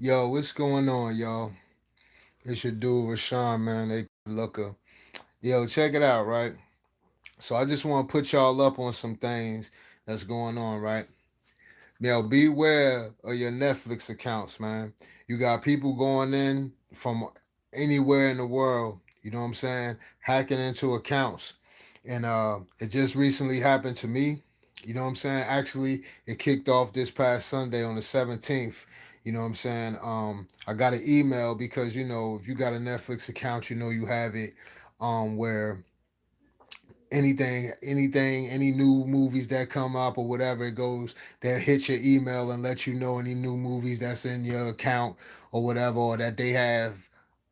Yo, what's going on, y'all? It's your dude Rashawn, man. They looker. Yo, check it out, right? So I just want to put y'all up on some things that's going on, right? Now, beware of your Netflix accounts, man. You got people going in from anywhere in the world. You know what I'm saying? Hacking into accounts, and it just recently happened to me. You know what I'm saying? Actually, it kicked off this past Sunday on the 17th. You know what I'm saying? I got an email because if you got a Netflix account, you have it. Where any new movies that come up or whatever it goes, they'll hit your email and let you know any new movies that's in your account or whatever, or that they have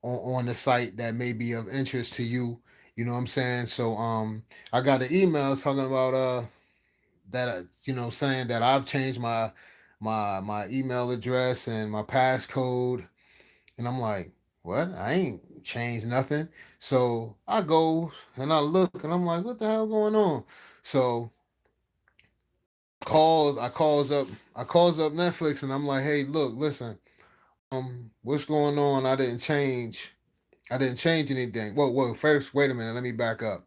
on the site that may be of interest to you. You know what I'm saying? So I got an email talking about that saying that I've changed my email address and my passcode, and I'm like, what? I ain't changed nothing. So I go and I look and I'm like, what the hell going on? So I calls up Netflix and I'm like, hey, look, listen, what's going on? I didn't change anything. Whoa, first, wait a minute, let me back up.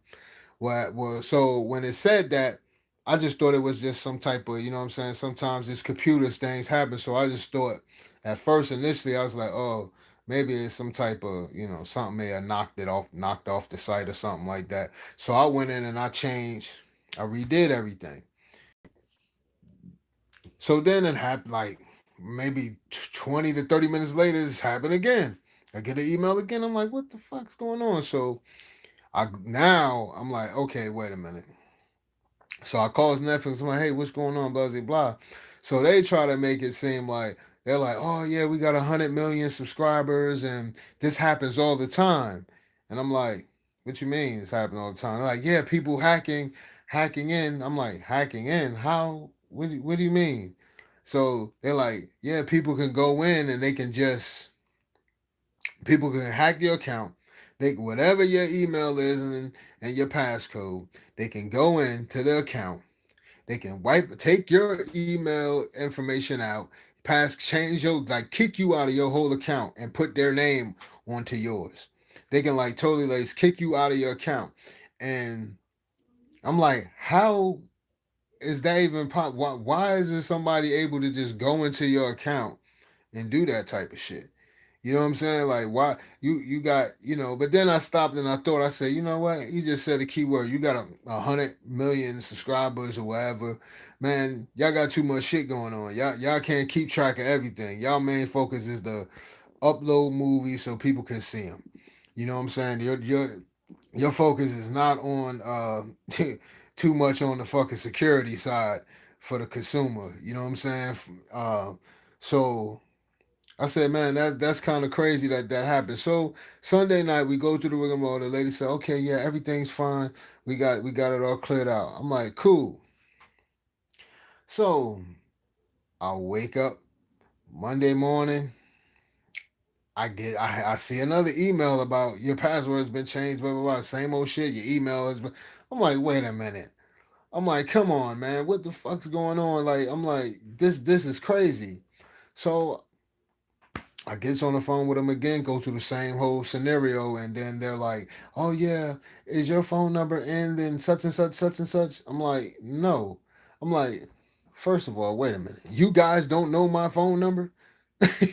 So when it said that, I just thought it was just some type of, you know what I'm saying? Sometimes it's computers things happen. So I just thought at first initially I was like, oh, maybe it's some type of, something may have knocked off the site or something like that. So I went in and I redid everything. So then it happened like maybe 20 to 30 minutes later, it's happened again. I get an email again. I'm like, what the fuck's going on? So I'm like, okay, wait a minute. So I calls Netflix. I'm like, hey, what's going on? Blah blah blah. So they try to make it seem like they're like, oh yeah, we got 100 million subscribers, and this happens all the time. And I'm like, what you mean it's happening all the time? They're like, yeah, people hacking in. I'm like, hacking in? How? What do you mean? So they're like, yeah, people can go in and people can hack your account. They whatever your email is and your passcode, they can go into the account, they can take your email information out, change your, like, kick you out of your whole account and put their name onto yours. They can like totally like kick you out of your account. And I'm like, how is that even pop? Why is there somebody able to just go into your account and do that type of shit? You know what I'm saying? Like, why you got, but then I stopped and I thought, I said, you know what? You just said a key word. You got 100 million subscribers or whatever. Man, y'all got too much shit going on. Y'all can't keep track of everything. Y'all main focus is to upload movies so people can see them. You know what I'm saying? Your focus is not on too much on the fucking security side for the consumer. You know what I'm saying? So I said, man, that's kind of crazy that happened. So Sunday night we go through the rigmarole. The lady said, okay, yeah, everything's fine. We got it all cleared out. I'm like, cool. So I wake up Monday morning. I see another email about your password has been changed. Blah blah blah. Same old shit. Your email has been. I'm like, wait a minute. I'm like, come on, man. What the fuck's going on? Like, I'm like, this is crazy. So I gets on the phone with them again, go through the same whole scenario, and then they're like, "Oh yeah, is your phone number end in such and such, such and such?" I'm like, "No." I'm like, first of all, wait a minute. You guys don't know my phone number?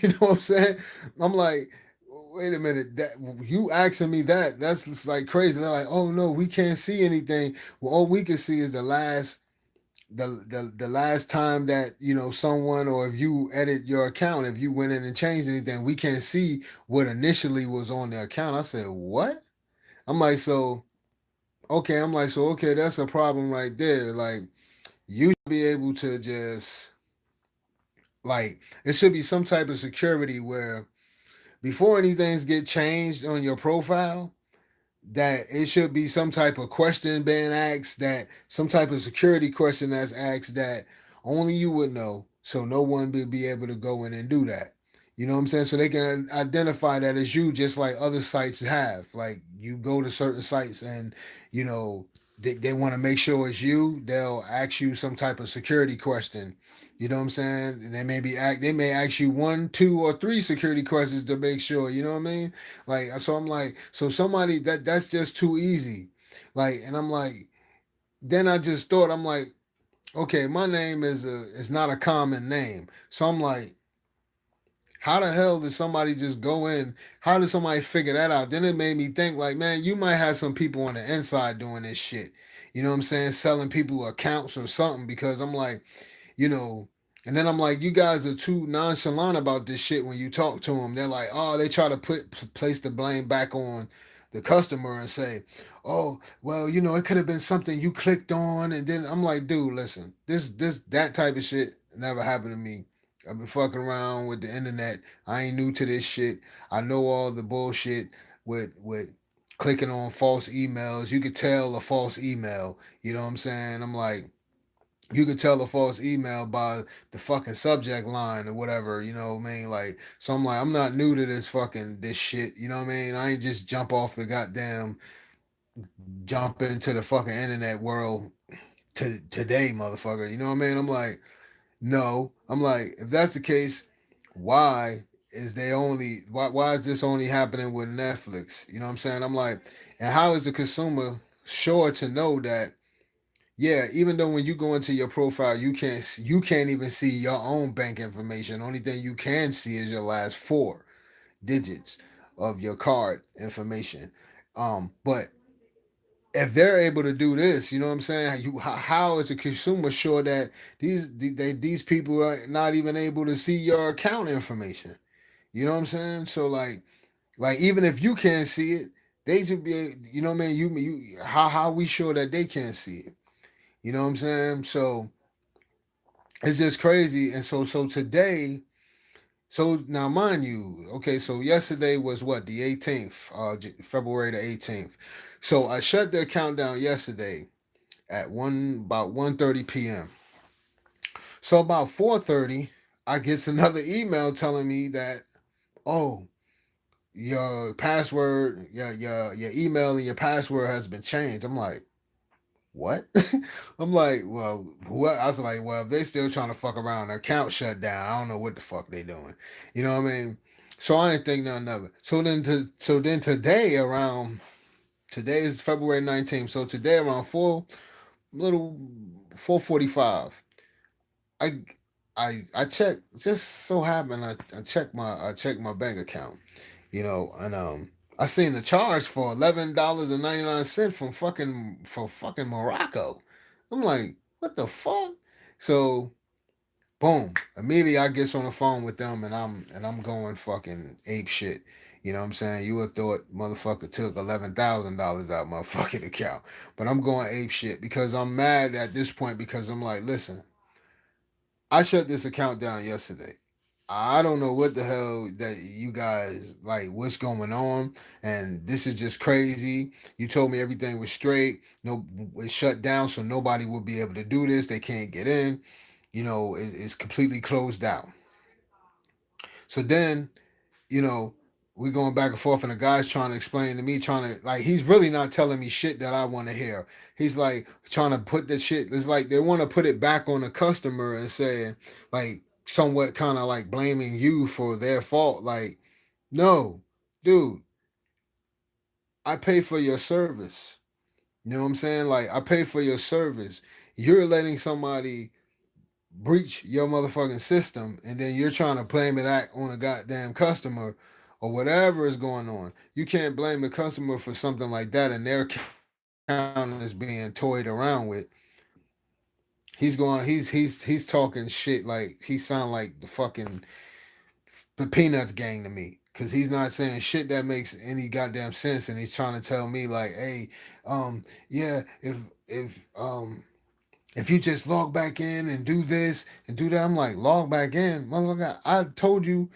You know what I'm saying? I'm like, wait a minute. That you asking me that's just like crazy. They're like, "Oh no, we can't see anything. Well, all we can see is the last time that someone, or if you edit your account, if you went in and changed anything, we can't see what initially was on the account." I said, what? I'm like, so okay. I'm like, so okay, that's a problem right there. Like, you should be able to just, like, it should be some type of security where before anything's get changed on your profile, that it should be some type of question being asked, that some type of security question that's asked that only you would know, so no one would be able to go in and do that. You know what I'm saying? So they can identify that as you, just like other sites have. Like, you go to certain sites and you know they want to make sure it's you. They'll ask you some type of security question, You know what I'm saying? And they may ask you one, two, or three security questions to make sure. You know what I mean? Like so, I'm like, so somebody that's just too easy. Like, and I'm like, then I just thought, I'm like, okay, my name is not a common name, so I'm like, how the hell did somebody just go in? How did somebody figure that out? Then it made me think, like, man, you might have some people on the inside doing this shit. You know what I'm saying? Selling people accounts or something, because I'm like, you know, and then I'm like, you guys are too nonchalant about this shit when you talk to them. They're like, oh, they try to place the blame back on the customer and say, oh, well, it could have been something you clicked on, and then I'm like, dude, listen, that type of shit never happened to me. I've been fucking around with the internet. I ain't new to this shit. I know all the bullshit with clicking on false emails. You could tell a false email. You know what I'm saying? I'm like, you could tell a false email by the fucking subject line or whatever, what I mean? Like, so I'm like, I'm not new to this shit, you know what I mean? I ain't just jump into the fucking internet world today, motherfucker. You know what I mean? I'm like, no. I'm like, if that's the case, why why is this only happening with Netflix? You know what I'm saying? I'm like, and how is the consumer sure to know that, yeah, even though when you go into your profile, you can't even see your own bank information. Only thing you can see is your last four digits of your card information. But if they're able to do this, you know what I'm saying? How is the consumer sure that these people are not even able to see your account information? You know what I'm saying? So like even if you can't see it, they should be. You know what I mean? How we sure that they can't see it? You know what I'm saying? So it's just crazy. And so today, so now mind you, okay, so yesterday was what, the 18th, February the 18th. So I shut the account down yesterday at about 1:30 p.m. So about 4:30, I gets another email telling me that, oh, your password, your email and your password has been changed. I'm like, what? I'm like, well, what? I was like, well, if they still trying to fuck around, the account shut down. I don't know what the fuck they doing. You know what I mean? So I ain't think nothing of it. So then today around, today is February 19th. So today around little 4:45, I I checked. Just so happened I checked my bank account. And I seen the charge for $11.99 from fucking Morocco. I'm like, what the fuck? So boom, immediately I gets on the phone with them, and I'm going fucking ape shit. You know what I'm saying? You would thought motherfucker took $11,000 out my fucking account, but I'm going ape shit because I'm mad at this point, because I'm like, listen, I shut this account down yesterday. I don't know what the hell that you guys like, what's going on, and this is just crazy. You told me everything was straight. No, it's shut down, so nobody will be able to do this. They can't get in. It's completely closed down. So then, you know, we going back and forth, and the guy's trying to explain to me, trying to, like, he's really not telling me shit that I want to hear. He's like trying to put the shit. It's like they want to put it back on the customer and saying, like, somewhat kind of like blaming you for their fault. Like, no, dude, I pay for your service. You know what I'm saying? Like, I pay for your service. You're letting somebody breach your motherfucking system, and then you're trying to blame it on a goddamn customer or whatever is going on. You can't blame the customer for something like that, and their account is being toyed around with. He's talking shit, like he sound like the Peanuts gang to me. Cause he's not saying shit that makes any goddamn sense, and he's trying to tell me like, hey, yeah, if you just log back in and do this and do that. I'm like, log back in, motherfucker. I told you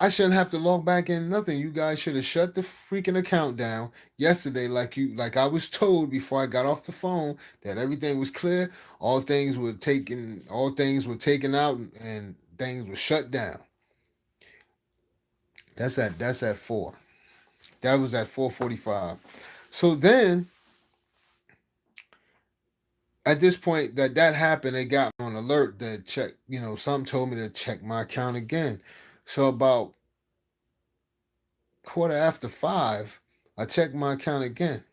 I shouldn't have to log back in nothing. You guys should have shut the freaking account down yesterday, like I was told before I got off the phone, that everything was clear. All things were taken out, and things were shut down. That's at 4. That was at 4:45. So then at this point that happened, they got me on alert that check. Something told me to check my account again. So about 5:15, I checked my account again,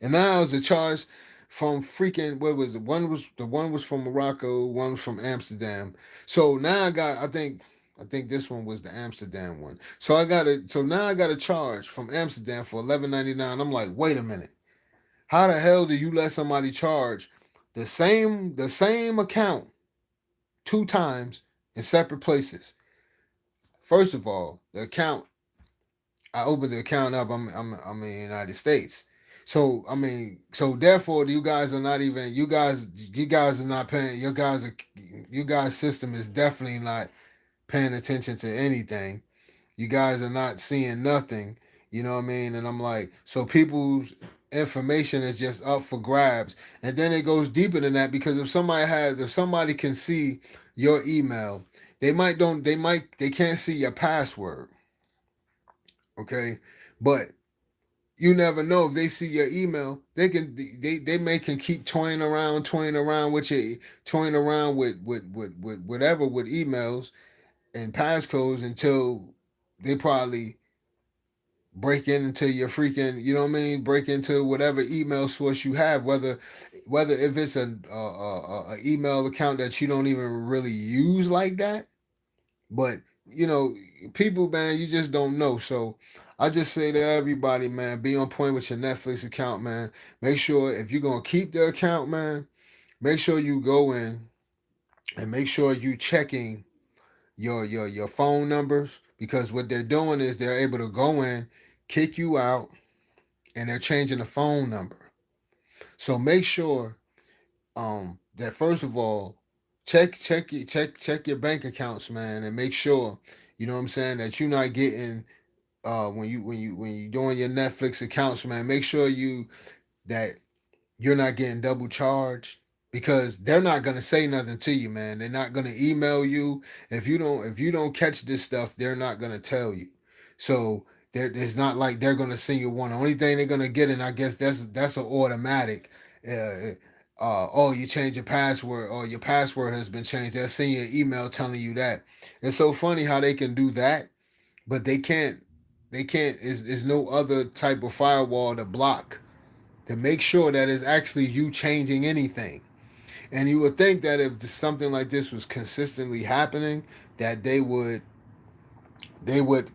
and now it was a charge from freaking what was it? One was from Morocco, one was from Amsterdam. So now I think this one was the Amsterdam one. So now I got a charge from Amsterdam for 11.99. I'm like, wait a minute. How the hell do you let somebody charge the same account two times in separate places? First of all, the account I opened the account up. I'm in the United States, so so therefore you guys are not even you guys are not paying. You guys system is definitely not paying attention to anything. You guys are not seeing nothing. You know what I mean? And I'm like, so people's information is just up for grabs. And then it goes deeper than that because if somebody can see your email, they can't see your password. Okay. But you never know if they see your email, they may can keep toying around with your toying around with whatever with emails and passcodes until they probably break into your freaking, you know what I mean, break into whatever email source you have, whether if it's a email account that you don't even really use like that. But people, man, you just don't know. So I just say to everybody, man, be on point with your Netflix account, man. Make sure if you're gonna keep the account, man, make sure you go in and make sure you checking your phone numbers, because what they're doing is they're able to go in, kick you out, and they're changing the phone number. So make sure that first of all, check your bank accounts, man, and make sure, you know what I'm saying, that you're not getting when you doing your Netflix accounts, man. Make sure that you're not getting double charged, because they're not gonna say nothing to you, man. They're not gonna email you if you don't catch this stuff. They're not gonna tell you. So it's not like they're gonna send you one. The only thing they're gonna get, and I guess that's an automatic. Oh, you changed your password, or your password has been changed. They'll send you an email telling you that. It's so funny how they can do that, but they can't. They can't. Is no other type of firewall to block to make sure that it's actually you changing anything. And you would think that if something like this was consistently happening, that they would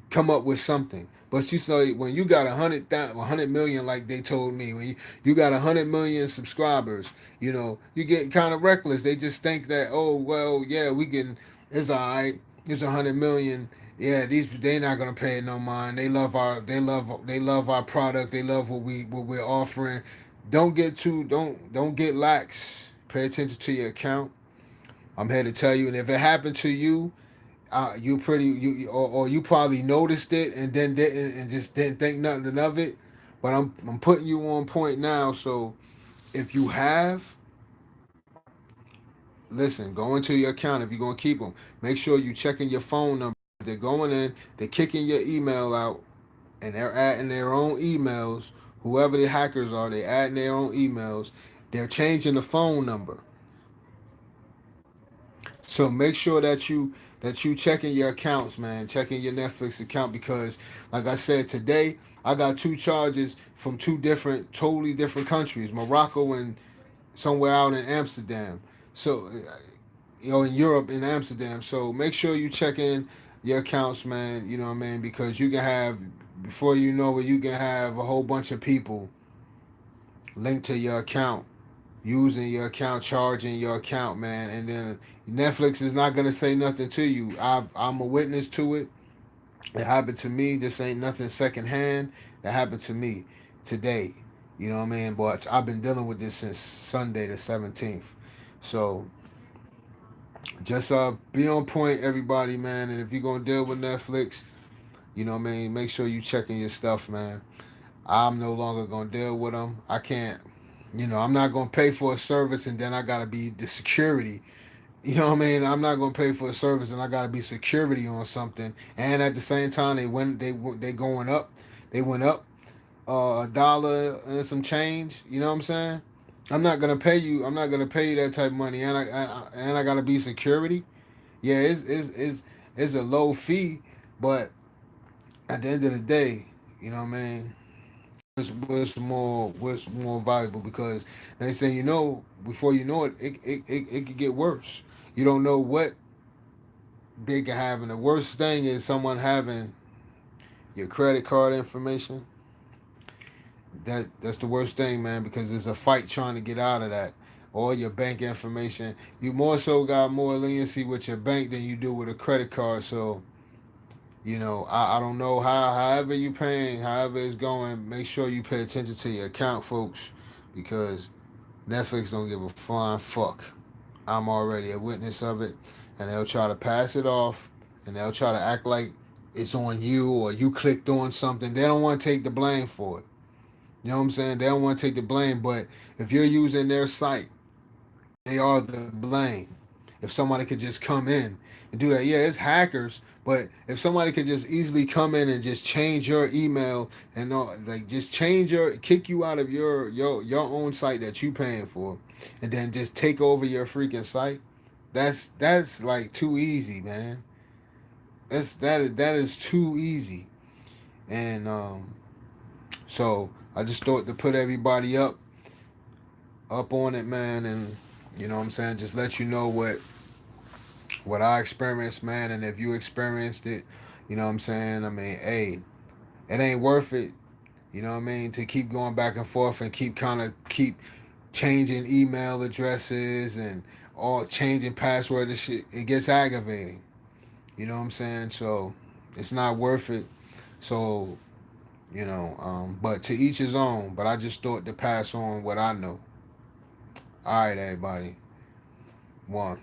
come up with something. But you say when you got 100 million, like they told me, when you got 100 million subscribers, you get kind of reckless. They just think that, oh well, yeah, we can. It's all right. It's 100 million. Yeah, they're not gonna pay it no mind. They love our product. They love what we're offering. Don't get lax. Pay attention to your account. I'm here to tell you, and if it happened to you, or you probably noticed it and then didn't and just didn't think nothing of it. But I'm putting you on point now. So if you have, listen, go into your account if you're gonna keep them. Make sure you checking your phone number. They're going in, they're kicking your email out, and they're adding their own emails. Whoever the hackers are, they're adding their own emails. They're changing the phone number. So make sure that you checking your accounts, man. Checking your Netflix account, because, like I said today, I got two charges from two totally different countries, Morocco and somewhere out in Amsterdam. So, in Europe, in Amsterdam. So make sure you check in your accounts, man. You know what I mean? Because you can have, before you know it, you can have a whole bunch of people linked to your account, using your account, charging your account, man. And then Netflix is not gonna say nothing to you. I'm a witness to it. It happened to me. This ain't nothing secondhand. That happened to me today. You know what I mean? But I've been dealing with this since Sunday the 17th. So just be on point, everybody, man. And if you're gonna deal with Netflix, you know what I mean, make sure you checking your stuff, man. I'm no longer gonna deal with them. I can't. I'm not gonna pay for a service and then I gotta be the security. You know what I mean? I'm not gonna pay for a service and I gotta be security on something. And at the same time, they going up. They went up $1 and some change. You know what I'm saying? I'm not gonna pay you that type of money, and I gotta be security. Yeah, it's a low fee, but at the end of the day, you know what I mean. What's more valuable because they say before you know it, it could get worse. You don't know what they can have, and the worst thing is someone having your credit card information. That's the worst thing, man, because there's a fight trying to get out of that. All your bank information. You more so got more leniency with your bank than you do with a credit card. So, I don't know however you paying, however it's going, make sure you pay attention to your account, folks, because Netflix don't give a flying fuck. I'm already a witness of it, and they'll try to pass it off, and they'll try to act like it's on you or you clicked on something. They don't want to take the blame for it. You know what I'm saying? They don't want to take the blame, but if you're using their site, they are the blame. If somebody could just come in and do that, yeah, it's hackers, but if somebody could just easily come in and just change your email and like just kick you out of your own site that you paying for, and then just take over your freaking site, that's like too easy, man. That is too easy, and so I just thought to put everybody up on it, man, and you know what I'm saying, just let you know what I experienced, man, and if you experienced it, you know what I'm saying. I mean, hey, it ain't worth it. You know what I mean, to keep going back and forth and keep changing email addresses and all changing passwords and shit. It gets aggravating. You know what I'm saying? So it's not worth it. So but to each his own. But I just thought to pass on what I know. All right, everybody. One.